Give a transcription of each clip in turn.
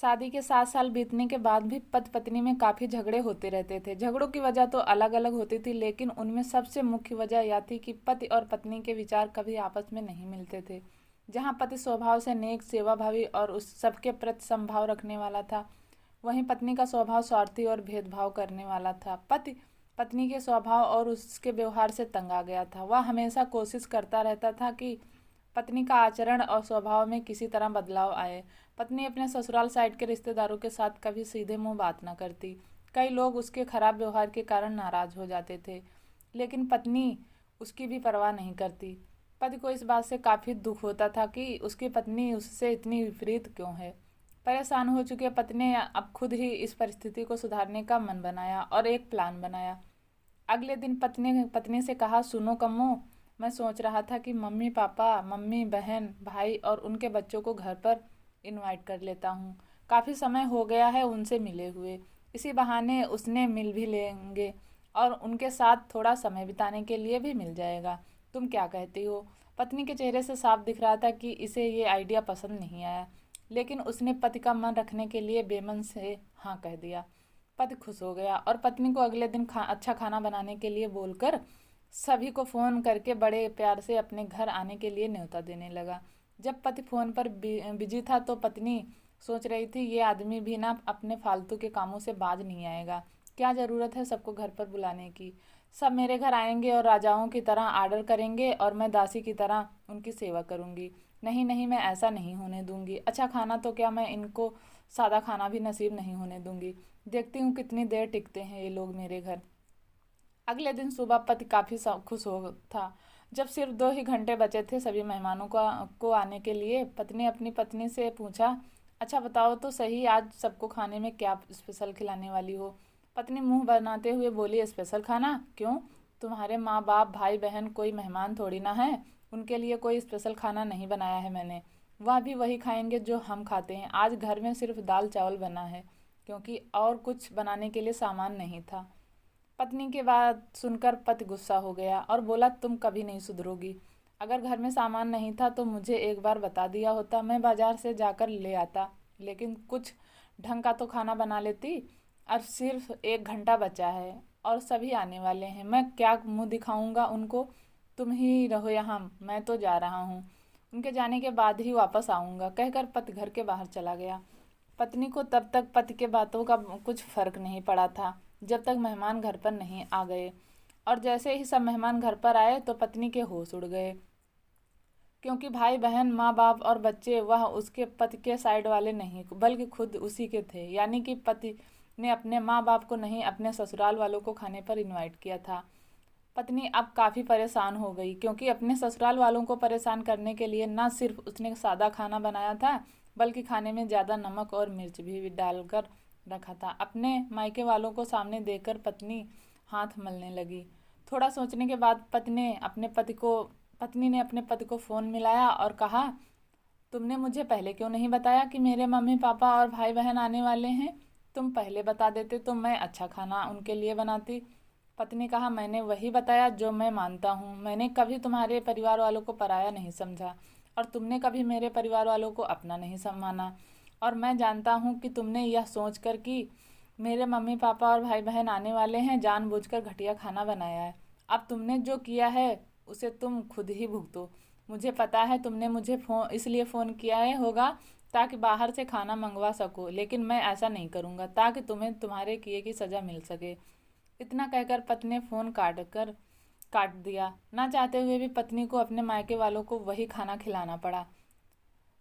शादी के 7 साल बीतने के बाद भी पति पत्नी में काफ़ी झगड़े होते रहते थे। झगड़ों की वजह तो अलग अलग होती थी, लेकिन उनमें सबसे मुख्य वजह यह थी कि पति और पत्नी के विचार कभी आपस में नहीं मिलते थे। जहाँ पति स्वभाव से नेक, सेवाभावी और उस सबके प्रति समभाव रखने वाला था, वहीं पत्नी का स्वभाव स्वार्थी और भेदभाव करने वाला था। पति पत्नी के स्वभाव और उसके व्यवहार से तंग आ गया था। वह हमेशा कोशिश करता रहता था कि पत्नी का आचरण और स्वभाव में किसी तरह बदलाव आए। पत्नी अपने ससुराल साइड के रिश्तेदारों के साथ कभी सीधे मुंह बात न करती। कई लोग उसके खराब व्यवहार के कारण नाराज हो जाते थे, लेकिन पत्नी उसकी भी परवाह नहीं करती। पति को इस बात से काफ़ी दुख होता था कि उसकी पत्नी उससे इतनी विपरीत क्यों है। परेशान हो चुके पति ने अब खुद ही इस परिस्थिति को सुधारने का मन बनाया और एक प्लान बनाया। अगले दिन पत्नी ने पत्नी से कहा, सुनो कम्मो, मैं सोच रहा था कि मम्मी पापा, मम्मी बहन भाई और उनके बच्चों को घर पर इनवाइट कर लेता हूँ। काफ़ी समय हो गया है उनसे मिले हुए। इसी बहाने उसने मिल भी लेंगे और उनके साथ थोड़ा समय बिताने के लिए भी मिल जाएगा। तुम क्या कहती हो? पत्नी के चेहरे से साफ दिख रहा था कि इसे ये आइडिया पसंद नहीं आया, लेकिन उसने पति का मन रखने के लिए बेमन से हाँ कह दिया। पति खुश हो गया और पत्नी को अगले दिन अच्छा खाना बनाने के लिए बोलकर सभी को फ़ोन करके बड़े प्यार से अपने घर आने के लिए न्योता देने लगा। जब पति फ़ोन पर बिजी था तो पत्नी सोच रही थी, ये आदमी भी ना अपने फालतू के कामों से बाज नहीं आएगा। क्या ज़रूरत है सबको घर पर बुलाने की? सब मेरे घर आएंगे और राजाओं की तरह आर्डर करेंगे और मैं दासी की तरह उनकी सेवा करूंगी। नहीं नहीं, मैं ऐसा नहीं होने दूंगी। अच्छा खाना तो क्या, मैं इनको सादा खाना भी नसीब नहीं होने दूंगी। देखती हूँ कितनी देर टिकते हैं ये लोग मेरे घर। अगले दिन सुबह पति काफ़ी खुश हो था। जब सिर्फ 2 ही घंटे बचे थे सभी मेहमानों को आने के लिए, पत्नी अपनी पत्नी से पूछा, अच्छा बताओ तो सही, आज सबको खाने में क्या स्पेशल खिलाने वाली हो? पत्नी मुंह बनाते हुए बोली, स्पेशल खाना? क्यों? तुम्हारे माँ बाप भाई बहन कोई मेहमान थोड़ी ना है, उनके लिए कोई स्पेशल खाना नहीं बनाया है मैंने। वह भी वही खाएंगे जो हम खाते हैं। आज घर में सिर्फ दाल चावल बना है, क्योंकि और कुछ बनाने के लिए सामान नहीं था। पत्नी की बात सुनकर पति गुस्सा हो गया और बोला, तुम कभी नहीं सुधरोगी। अगर घर में सामान नहीं था तो मुझे एक बार बता दिया होता, मैं बाजार से जाकर ले आता, लेकिन कुछ ढंग का तो खाना बना लेती। अब सिर्फ 1 घंटा बचा है और सभी आने वाले हैं, मैं क्या मुंह दिखाऊंगा उनको? तुम ही रहो यहाँ, मैं तो जा रहा हूँ। उनके जाने के बाद ही वापस आऊँगा, कहकर पति घर के बाहर चला गया। पत्नी को तब तक पति के बातों का कुछ फर्क नहीं पड़ा था, जब तक मेहमान घर पर नहीं आ गए। और जैसे ही सब मेहमान घर पर आए तो पत्नी के होश उड़ गए, क्योंकि भाई बहन, माँ बाप और बच्चे वह उसके पति के साइड वाले नहीं बल्कि खुद उसी के थे। यानी कि पति ने अपने माँ बाप को नहीं, अपने ससुराल वालों को खाने पर इनवाइट किया था। पत्नी अब काफ़ी परेशान हो गई, क्योंकि अपने ससुराल वालों को परेशान करने के लिए न सिर्फ उसने सादा खाना बनाया था, बल्कि खाने में ज़्यादा नमक और मिर्च भी डालकर रखा था। अपने मायके वालों को सामने देखकर पत्नी हाथ मलने लगी। थोड़ा सोचने के बाद पत्नी ने अपने पति को फ़ोन मिलाया और कहा, तुमने मुझे पहले क्यों नहीं बताया कि मेरे मम्मी पापा और भाई बहन आने वाले हैं? तुम पहले बता देते तो मैं अच्छा खाना उनके लिए बनाती। पति ने कहा, मैंने वही बताया जो मैं मानता हूँ। मैंने कभी तुम्हारे परिवार वालों को पराया नहीं समझा और तुमने कभी मेरे परिवार वालों को अपना नहीं माना। और मैं जानता हूँ कि तुमने यह सोचकर कि मेरे मम्मी पापा और भाई बहन आने वाले हैं, जानबूझकर घटिया खाना बनाया है। अब तुमने जो किया है उसे तुम खुद ही भुगतो। मुझे पता है तुमने मुझे इसलिए फ़ोन किया है होगा ताकि बाहर से खाना मंगवा सको, लेकिन मैं ऐसा नहीं करूँगा, ताकि तुम्हें तुम्हारे किए की सज़ा मिल सके। इतना कहकर पति ने फ़ोन काट दिया। ना चाहते हुए भी पत्नी को अपने मायके वालों को वही खाना खिलाना पड़ा।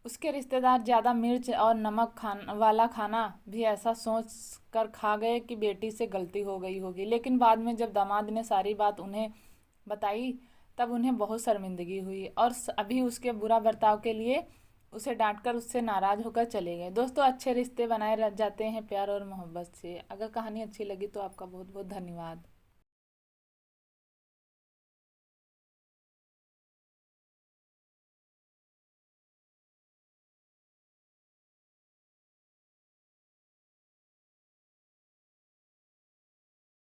उसके रिश्तेदार ज़्यादा मिर्च और नमक वाला खाना भी ऐसा सोच कर खा गए कि बेटी से गलती हो गई होगी। लेकिन बाद में जब दामाद ने सारी बात उन्हें बताई, तब उन्हें बहुत शर्मिंदगी हुई और अभी उसके बुरा बर्ताव के लिए उसे डांटकर उससे नाराज़ होकर चले गए। दोस्तों, अच्छे रिश्ते बनाए जाते हैं प्यार और मोहब्बत से। अगर कहानी अच्छी लगी तो आपका बहुत बहुत धन्यवाद।